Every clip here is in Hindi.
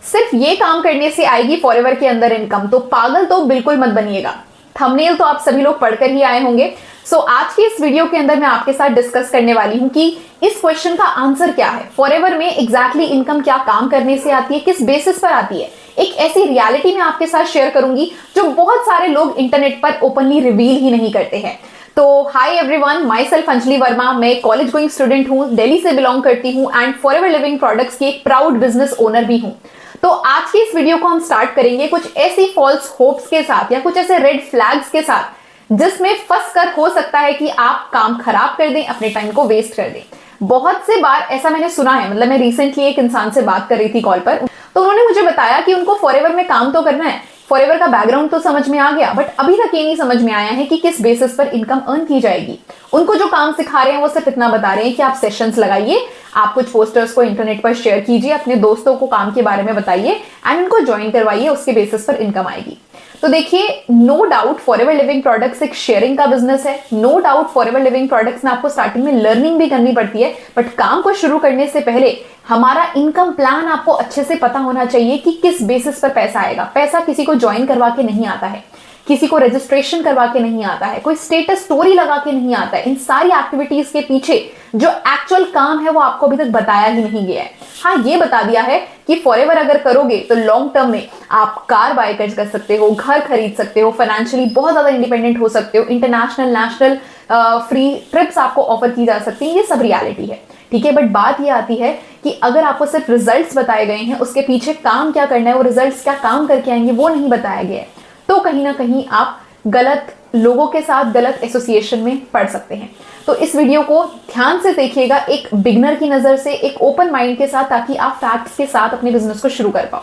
सिर्फ ये काम करने से आएगी फॉरएवर के अंदर इनकम, तो पागल तो बिल्कुल मत बनिएगा। थंबनेल तो आप सभी लोग पढ़कर ही आए होंगे। सो आज की इस वीडियो के अंदर मैं आपके साथ डिस्कस करने वाली हूं कि इस क्वेश्चन का आंसर क्या है, फॉरएवर में एग्जैक्टली इनकम क्या काम करने से आती है, किस बेसिस पर आती है। एक ऐसी रियलिटी मैं आपके साथ शेयर करूंगी जो बहुत सारे लोग इंटरनेट पर ओपनली रिवील ही नहीं करते हैं। तो hi everyone, my self Anjali Verma, मैं कॉलेज गोइंग स्टूडेंट हूँ, दिल्ली से बिलोंग करती हूँ एंड फॉरएवर लिविंग प्रोडक्ट्स की एक प्राउड बिजनेस ओनर भी हूँ। तो आज की इस वीडियो को हम स्टार्ट करेंगे कुछ ऐसी फॉल्स होप्स के साथ या कुछ ऐसे रेड फ्लैग्स के साथ जिसमें फंस कर हो सकता है कि आप काम खराब कर दें, अपने टाइम को वेस्ट कर दें। बहुत से बार ऐसा मैंने सुना है, मतलब मैं रिसेंटली एक इंसान से बात कर रही थी कॉल पर, तो उन्होंने मुझे बताया कि उनको फॉरएवर में काम तो करना है, फॉरएवर का बैकग्राउंड तो समझ में आ गया, बट अभी तक ये नहीं समझ में आया है कि किस बेसिस पर इनकम अर्न की जाएगी। उनको जो काम सिखा रहे हैं वो सिर्फ इतना बता रहे हैं कि आप सेशंस लगाइए, आप कुछ पोस्टर्स को इंटरनेट पर शेयर कीजिए, अपने दोस्तों को काम के बारे में बताइए एंड उनको ज्वाइन करवाइए, उसके बेसिस पर इनकम आएगी। तो देखिए, no doubt Forever Living Products एक शेयरिंग का बिजनेस है। No doubt Forever Living Products में आपको स्टार्टिंग में लर्निंग भी करनी पड़ती है, बट काम को शुरू करने से पहले हमारा इनकम प्लान आपको अच्छे से पता होना चाहिए कि किस बेसिस पर पैसा आएगा। पैसा किसी को ज्वाइन करवा के नहीं आता है, किसी को रजिस्ट्रेशन करवा के नहीं आता है, कोई स्टेटस स्टोरी लगा के नहीं आता है। इन सारी एक्टिविटीज के पीछे जो एक्चुअल काम है वो आपको अभी तक बताया ही नहीं गया है। हाँ, ये बता दिया है कि फॉरएवर अगर करोगे तो लॉन्ग टर्म में आप कार बाय कर सकते हो, घर खरीद सकते हो, फाइनेंशियली बहुत ज्यादा इंडिपेंडेंट हो सकते हो, इंटरनेशनल नेशनल फ्री ट्रिप्स आपको ऑफर की जा सकती है। ये सब रियलिटी है, ठीक है। बट बात ये आती है कि अगर आपको सिर्फ रिजल्ट्स बताए गए हैं, उसके पीछे काम क्या करना है, वो रिजल्ट्स क्या काम करके आएंगे वो नहीं बताया गया है, तो कहीं ना कहीं आप गलत लोगों के साथ गलत एसोसिएशन में पड़ सकते हैं। तो इस वीडियो को ध्यान से देखिएगा, एक बिगनर की नजर से, एक ओपन माइंड के साथ, ताकि आप फैक्ट्स के साथ अपने बिजनेस को शुरू कर पाओ।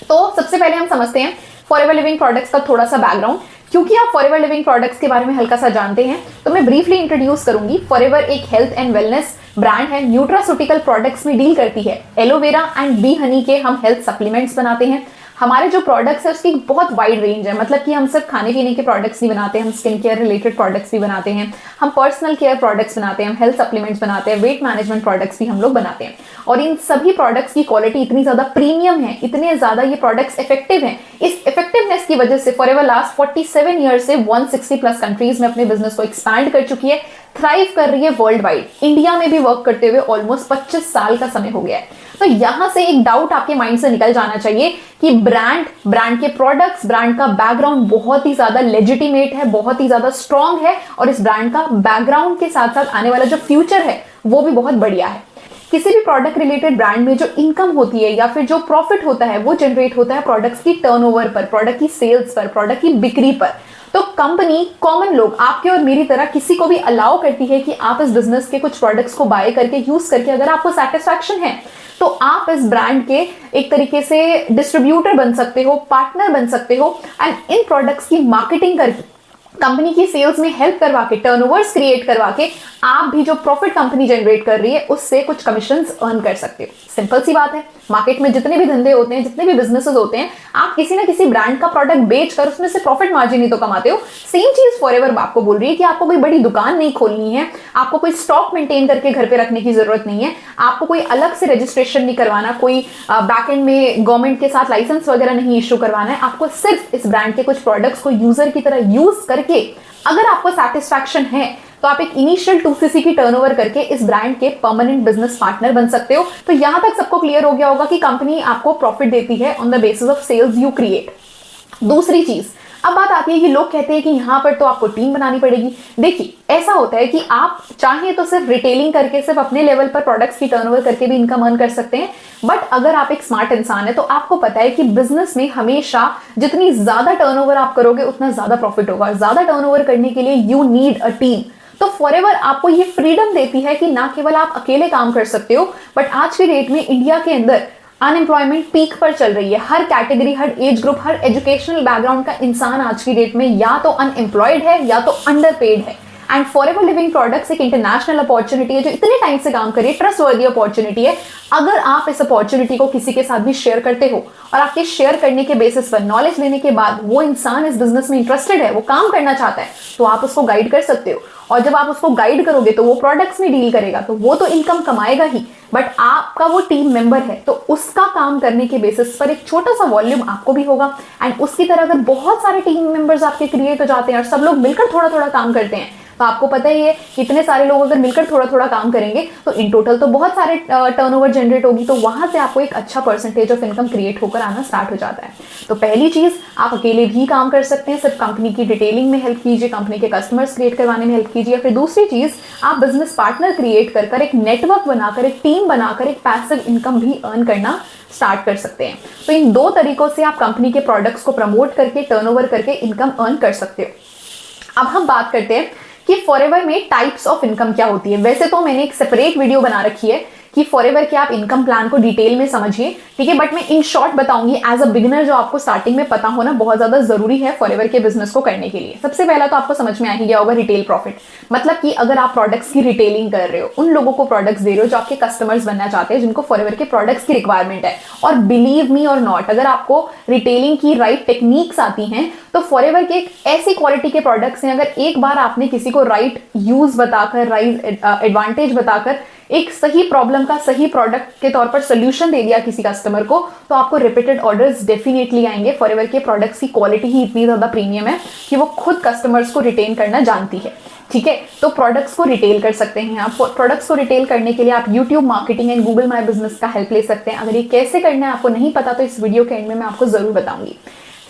तो सबसे पहले हम समझते हैं फॉरएवर लिविंग प्रोडक्ट्स का थोड़ा सा बैकग्राउंड। क्योंकि आप फॉरएवर लिविंग प्रोडक्ट्स के बारे में हल्का सा जानते हैं तो मैं ब्रीफली इंट्रोड्यूस करूंगी। फॉरएवर एक हेल्थ एंड वेलनेस ब्रांड है, न्यूट्रास्यूटिकल प्रोडक्ट्स में डील करती है। एलोवेरा एंड बी हनी के हम हेल्थ सप्लीमेंट्स बनाते हैं। हमारे जो प्रोडक्ट्स है उसकी बहुत वाइड रेंज है, मतलब कि हम सिर्फ खाने पीने के प्रोडक्ट्स नहीं बनाते, हम स्किन केयर रिलेटेड प्रोडक्ट्स भी बनाते हैं, हम पर्सनल केयर प्रोडक्ट्स बनाते हैं, हम हेल्थ सप्लीमेंट्स बनाते हैं, वेट मैनेजमेंट प्रोडक्ट्स भी हम लोग बनाते हैं। और इन सभी प्रोडक्ट्स की क्वालिटी इतनी ज्यादा प्रीमियम है, इतने ज्यादा ये प्रोडक्ट्स इफेक्टिव हैं। इस इफेक्टिवनेस की वजह से फॉरएवर लास्ट 47 ईयर से 160 प्लस कंट्रीज में अपने बिजनेस को एक्सपैंड कर चुकी है, थ्राइव कर रही है वर्ल्ड वाइड। इंडिया में भी वर्क करते हुए ऑलमोस्ट 25 साल का समय हो गया है। तो यहां से एक डाउट आपके माइंड से निकल जाना चाहिए कि ब्रांड के प्रोडक्ट्स, ब्रांड का बैकग्राउंड बहुत ही ज्यादा लेजिटिमेट है, बहुत ही ज्यादा स्ट्रॉन्ग है, और इस ब्रांड का बैकग्राउंड के साथ साथ आने वाला जो फ्यूचर है वो भी बहुत बढ़िया है। किसी भी प्रोडक्ट रिलेटेड ब्रांड में जो इनकम होती है या फिर जो प्रॉफिट होता है वो जनरेट होता है प्रोडक्ट्स की टर्नओवर पर, प्रोडक्ट की सेल्स पर, प्रोडक्ट की बिक्री पर। तो कंपनी, कॉमन लोग, आपके और मेरी तरह किसी को भी अलाउ करती है कि आप इस बिजनेस के कुछ प्रोडक्ट्स को बाय करके, यूज करके, अगर आपको सेटिस्फैक्शन है तो आप इस ब्रांड के एक तरीके से डिस्ट्रीब्यूटर बन सकते हो, पार्टनर बन सकते हो एंड इन प्रोडक्ट्स की मार्केटिंग करके, कंपनी की सेल्स में हेल्प करवा के, टर्नओवर्स क्रिएट करवा के आप भी जो प्रॉफिट कंपनी जनरेट कर रही है उससे कुछ कमीशंस अर्न कर सकते हो। सिंपल सी बात है, मार्केट में जितने भी धंधे होते हैं, जितने भी बिजनेसेस होते हैं, आप किसी ना किसी ब्रांड का प्रोडक्ट बेचकर उसमें से प्रॉफिट मार्जिन ही तो कमाते हो। सेम चीज फॉरएवर आपको बोल रही है कि आपको कोई बड़ी दुकान नहीं खोलनी है, आपको कोई स्टॉक मेंटेन करके घर पे रखने की जरूरत नहीं है, आपको कोई अलग से रजिस्ट्रेशन नहीं करवाना, कोई बैकएंड में गवर्नमेंट के साथ लाइसेंस वगैरह नहीं इशू करवाना है। आपको सिर्फ इस ब्रांड के कुछ प्रोडक्ट्स को यूजर की तरह यूज करके अगर आपको सेटिस्फैक्शन है तो आप एक इनिशियल 2cc की टर्नओवर करके इस ब्रांड के परमानेंट बिजनेस पार्टनर बन सकते हो। तो यहां तक सबको क्लियर हो गया होगा कि कंपनी आपको प्रॉफिट देती है on the basis of sales you create. दूसरी चीज, अब बात आती है कि लोग कहते हैं कि यहां पर तो आपको टीम बनानी पड़ेगी। देखिए, ऐसा होता है कि आप चाहे तो सिर्फ रिटेलिंग करके, सिर्फ अपने लेवल पर प्रोडक्ट्स की टर्नओवर करके भी इनकम अर्न कर सकते हैं, बट अगर आप एक स्मार्ट इंसान है तो आपको पता है कि बिजनेस में हमेशा जितनी ज्यादा टर्नओवर आप करोगे उतना ज्यादा प्रॉफिट होगा। ज्यादा टर्नओवर करने के लिए यू नीड अ टीम। तो फॉरएवर आपको ये फ्रीडम देती है कि ना केवल आप अकेले काम कर सकते हो, बट आज के डेट में इंडिया के अंदर अनएम्प्लॉयमेंट पीक पर चल रही है। हर कैटेगरी, हर एज ग्रुप, हर एजुकेशनल बैकग्राउंड का इंसान आज की डेट में या तो अनएम्प्लॉयड है या तो अंडरपेड है। एंड फॉरएवर लिविंग प्रोडक्ट्स एक इंटरनेशनल अपॉर्चुनिटी है जो इतने टाइम से काम कर रही है, ट्रस्टवर्दी अपॉर्चुनिटी है। अगर आप इस अपॉर्चुनिटी को किसी के साथ भी शेयर करते हो और आपके शेयर करने के बेसिस पर, नॉलेज लेने के बाद वो इंसान इस बिजनेस में इंटरेस्टेड है, वो काम करना चाहता है, तो आप उसको गाइड कर सकते हो। और जब आप उसको गाइड करोगे तो वो प्रोडक्ट्स में डील करेगा, तो वो तो इनकम कमाएगा ही, बट आपका वो टीम मेंबर है तो उसका काम करने के बेसिस पर एक छोटा सा वॉल्यूम आपको भी होगा। एंड उसकी तरह अगर बहुत सारे टीम मेंबर्स आपके क्रिएट हो जाते हैं और सब लोग मिलकर थोड़ा थोड़ा काम करते हैं, तो आपको पता ही है कितने सारे लोग अगर मिलकर थोड़ा थोड़ा काम करेंगे तो इन टोटल तो बहुत सारे टर्नओवर जनरेट होगी, तो वहां से आपको एक अच्छा परसेंटेज ऑफ इनकम क्रिएट होकर आना स्टार्ट हो जाता है। तो पहली चीज, आप अकेले भी काम कर सकते हैं, सिर्फ कंपनी की डिटेलिंग में हेल्प कीजिए, कंपनी के कस्टमर्स क्रिएट करवाने में हेल्प कीजिए। फिर दूसरी चीज, आप बिजनेस पार्टनर क्रिएट कर एक नेटवर्क बनाकर, एक टीम बनाकर एक पैसिव इनकम भी अर्न करना स्टार्ट कर सकते हैं। तो इन दो तरीकों से आप कंपनी के प्रोडक्ट्स को प्रमोट करके, टर्नओवर करके इनकम अर्न कर सकते हो। अब हम बात करते हैं कि फॉरएवर में टाइप्स ऑफ इनकम क्या होती है। वैसे तो मैंने एक सेपरेट वीडियो बना रखी है कि फॉरएवर के आप इनकम प्लान को डिटेल में समझिए, ठीक है, बट मैं इन शॉर्ट बताऊंगी एज अ बिगिनर, जो आपको स्टार्टिंग में पता होना बहुत ज्यादा जरूरी है फॉरएवर के बिजनेस को करने के लिए। सबसे पहला तो आपको समझ में आ ही गया होगा रिटेल प्रॉफिट, मतलब कि अगर आप प्रोडक्ट्स की रिटेलिंग कर रहे हो, उन लोगों को प्रोडक्ट्स दे रहे हो जो आपके कस्टमर्स बनना चाहते हैं, जिनको फॉरएवर के प्रोडक्ट्स की रिक्वायरमेंट है। और बिलीव मी और नॉट, अगर आपको रिटेलिंग की राइट टेक्निक्स आती हैं तो फॉरएवर के एक ऐसी क्वालिटी के प्रोडक्ट्स हैं, अगर एक बार आपने किसी को राइट यूज बताकर, राइट एडवांटेज बताकर एक सही प्रॉब्लम का सही प्रोडक्ट के तौर पर सोल्यूशन दे दिया किसी कस्टमर को, तो आपको रिपीटेड ऑर्डर्स डेफिनेटली आएंगे। फॉरएवर के प्रोडक्ट्स की क्वालिटी ही इतनी ज्यादा प्रीमियम है कि वो खुद कस्टमर्स को रिटेन करना जानती है, ठीक है। तो प्रोडक्ट्स को रिटेल कर सकते हैं आप। प्रोडक्ट्स को रिटेल करने के लिए आप YouTube marketing and Google my business का हेल्प ले सकते हैं। अगर ये कैसे करना है आपको नहीं पता तो इस वीडियो के एंड में मैं आपको जरूर बताऊंगी।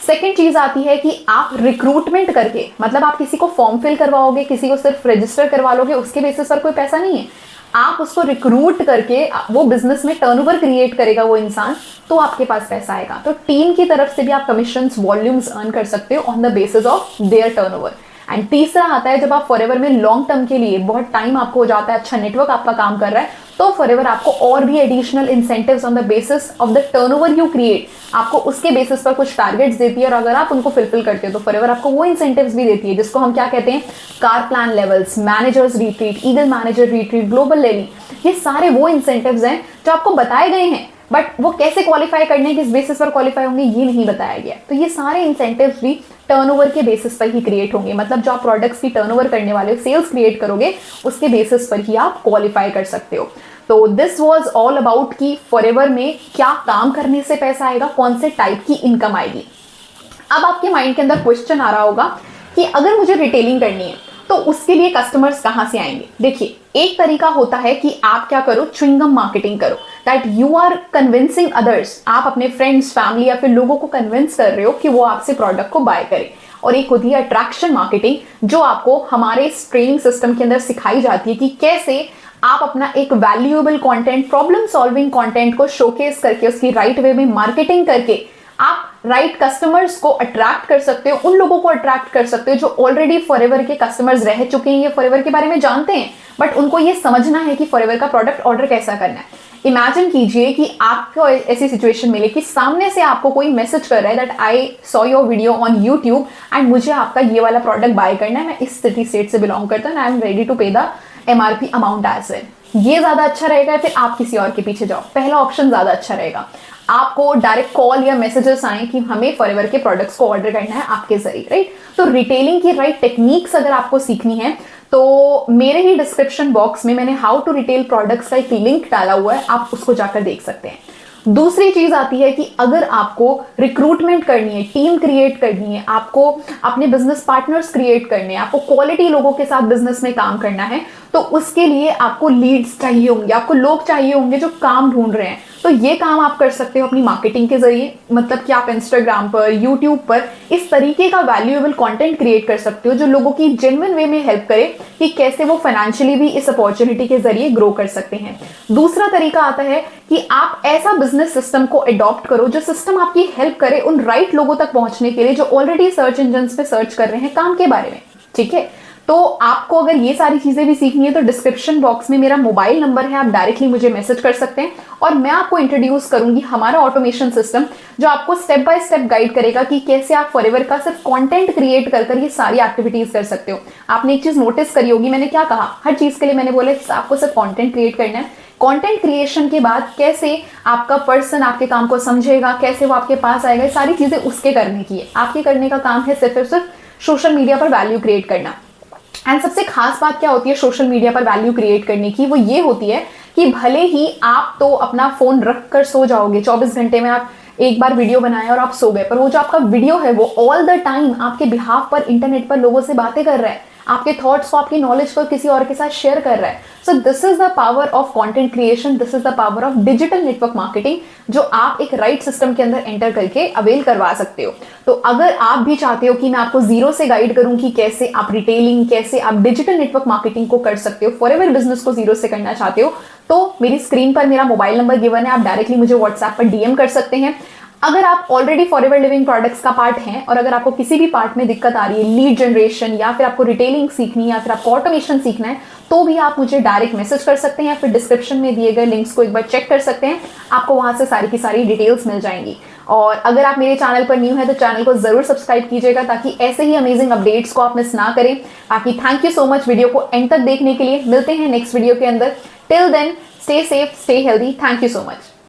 सेकेंड चीज आती है कि आप रिक्रूटमेंट करके, मतलब आप किसी को फॉर्म फिल करवाओगे, किसी को सिर्फ रजिस्टर करवा लोगे, उसके बेसिस पर कोई पैसा नहीं है। आप उसको रिक्रूट करके वो बिजनेस में टर्नओवर क्रिएट करेगा वो इंसान, तो आपके पास पैसा आएगा। तो टीम की तरफ से भी आप कमीशंस, वॉल्यूम्स अर्न कर सकते हो on the basis of their turnover. And तीसरा आता है, जब आप फॉरएवर में लॉन्ग टर्म के लिए, बहुत टाइम आपको हो जाता है, अच्छा नेटवर्क आपका काम कर रहा है, तो फॉरएवर आपको और भी additional incentives on the basis of the turnover you create, आपको उसके बेसिस पर कुछ टारगेट्स देती है, और अगर आप उनको फुलफिल करते हो तो फॉरएवर आपको वो इंसेंटिव्स भी देती है, जिसको हम क्या कहते हैं, car plan levels, managers retreat, eagle manager retreat, global rally. ये सारे वो इंसेंटिव्स हैं जो आपको बताए गए हैं, बट वो कैसे क्वालिफाई करने, किस बेसिस पर क्वालिफाई होंगे, ये नहीं बताया गया। तो ये सारे इंसेंटिव्स भी टर्नओवर के बेसिस पर ही क्रिएट होंगे, मतलब जो आप प्रोडक्ट्स की टर्नओवर करने वाले हो, सेल्स क्रिएट करोगे, उसके बेसिस पर ही आप क्वालिफाई कर सकते हो। तो दिस वाज ऑल अबाउट कि फॉरएवर में क्या काम करने से पैसा आएगा, कौन से टाइप की इनकम आएगी। अब आपके माइंड के अंदर क्वेश्चन आ रहा होगा कि अगर मुझे रिटेलिंग करनी है तो उसके लिए कस्टमर्स कहां से आएंगे। देखिए, एक तरीका होता है कि आप क्या करो, च्युइंगम मार्केटिंग करो, that you are convincing others. आप अपने फ्रेंड्स, फैमिली या फिर लोगों को कन्विंस कर रहे हो कि वो आपसे प्रोडक्ट को बाय करें। और एक होती है अट्रैक्शन मार्केटिंग, जो आपको हमारे इस ट्रेनिंग सिस्टम के अंदर सिखाई जाती है कि कैसे आप अपना एक valuable content, problem solving content को शोकेस करके, उसकी राइट वे में मार्केटिंग करके आप राइट कस्टमर्स को अट्रैक्ट कर सकते हो, उन लोगों को अट्रैक्ट कर सकते हो जो ऑलरेडी फॉरएवर के कस्टमर्स रह चुके हैं, ये फॉरएवर के बारे में जानते हैं, बट उनको ये समझना है कि फॉरएवर का प्रोडक्ट ऑर्डर कैसा करना है। इमेजिन कीजिए कि आपको ऐसी सिचुएशन मिले कि सामने से आपको कोई मैसेज कर रहा है that I saw your video on YouTube and मुझे आपका ये वाला प्रोडक्ट बाय करना है, मैं इस सिटी स्टेट से बिलोंग करता हूँ, I am ready to pay the MRP amount as well. ये ज्यादा अच्छा रहेगा या फिर आप किसी और के पीछे जाओ? पहला ऑप्शन ज्यादा अच्छा रहेगा। आपको डायरेक्ट कॉल या मैसेजेस आए कि हमें फॉरएवर के प्रोडक्ट्स को ऑर्डर करना है आपके जरिए, राइट। तो रिटेलिंग की राइट टेक्निक्स अगर आपको सीखनी है तो मेरे ही डिस्क्रिप्शन बॉक्स में मैंने हाउ टू रिटेल प्रोडक्ट्स का एक लिंक डाला हुआ है, आप उसको जाकर देख सकते हैं। दूसरी चीज आती है कि अगर आपको रिक्रूटमेंट करनी है, टीम क्रिएट करनी है, आपको अपने बिजनेस पार्टनर्स क्रिएट करने हैं, आपको क्वालिटी लोगों के साथ बिजनेस में काम करना है, तो उसके लिए आपको लीड्स चाहिए होंगे, आपको लोग चाहिए होंगे जो काम ढूंढ रहे हैं। तो ये काम आप कर सकते हो अपनी मार्केटिंग के जरिए, मतलब कि आप इंस्टाग्राम पर, यूट्यूब पर इस तरीके का वैल्यूएबल कंटेंट क्रिएट कर सकते हो जो लोगों की जेन्युइन वे में हेल्प करे कि कैसे वो फाइनेंशियली भी इस अपॉर्चुनिटी के जरिए ग्रो कर सकते हैं। दूसरा तरीका आता है कि आप ऐसा बिजनेस सिस्टम को अडॉप्ट करो जो सिस्टम आपकी हेल्प करे उन राइट लोगों तक पहुंचने के लिए जो ऑलरेडी सर्च इंजन पे सर्च कर रहे हैं काम के बारे में, ठीक है। तो आपको अगर ये सारी चीजें भी सीखनी है तो डिस्क्रिप्शन बॉक्स में मेरा मोबाइल नंबर है, आप डायरेक्टली मुझे मैसेज कर सकते हैं और मैं आपको इंट्रोड्यूस करूंगी हमारा ऑटोमेशन सिस्टम, जो आपको स्टेप बाय स्टेप गाइड करेगा कि कैसे आप फॉरएवर का सिर्फ कंटेंट क्रिएट कर ये सारी एक्टिविटीज कर सकते हो। आपने एक चीज नोटिस करी होगी, मैंने क्या कहा, हर चीज के लिए मैंने बोला आपको सिर्फ कंटेंट क्रिएट करना है। कंटेंट क्रिएशन के बाद कैसे आपका पर्सन आपके काम को समझेगा, कैसे वो आपके पास आएगा, ये सारी चीजें उसके करने की है। आपके करने का काम है सिर्फ और सिर्फ सोशल मीडिया पर वैल्यू क्रिएट करना। एंड सबसे खास बात क्या होती है सोशल मीडिया पर वैल्यू क्रिएट करने की, वो ये होती है कि भले ही आप तो अपना फोन रख कर सो जाओगे, 24 घंटे में आप एक बार वीडियो बनाए और आप सो गए, पर वो जो आपका वीडियो है वो ऑल द टाइम आपके बिहाफ पर इंटरनेट पर लोगों से बातें कर रहा है, आपके थॉट्स को, आपकी नॉलेज को किसी और के साथ शेयर कर रहा है। So this is the power of content creation, this is the power of digital network marketing, जो आप एक राइट सिस्टम के अंदर एंटर करके अवेल करवा सकते हो। तो अगर आप भी चाहते हो कि मैं आपको जीरो से गाइड करूं कि कैसे आप रिटेलिंग, कैसे आप डिजिटल नेटवर्क मार्केटिंग को कर सकते हो, फॉरएवर बिजनेस को जीरो से करना चाहते हो, तो मेरी स्क्रीन पर मेरा मोबाइल नंबर गिवन है, आप डायरेक्टली मुझे व्हाट्सएप पर डीएम कर सकते हैं। अगर आप ऑलरेडी फॉरएवर लिविंग प्रोडक्ट्स का पार्ट हैं और अगर आपको किसी भी पार्ट में दिक्कत आ रही है, लीड जनरेशन या फिर आपको रिटेलिंग सीखनी है या फिर आपको ऑटोमेशन सीखना है, तो भी आप मुझे डायरेक्ट मैसेज कर सकते हैं या फिर डिस्क्रिप्शन में दिए गए लिंक्स को एक बार चेक कर सकते हैं, आपको वहां से सारी की सारी डिटेल्स मिल जाएंगी। और अगर आप मेरे चैनल पर न्यू है तो चैनल को जरूर सब्सक्राइब कीजिएगा ताकि ऐसे ही अमेजिंग अपडेट्स को आप मिस ना करें। बाकी thank you so much video को एंड तक देखने के लिए। मिलते हैं नेक्स्ट वीडियो के अंदर। Till then stay safe, stay healthy. Thank you so much.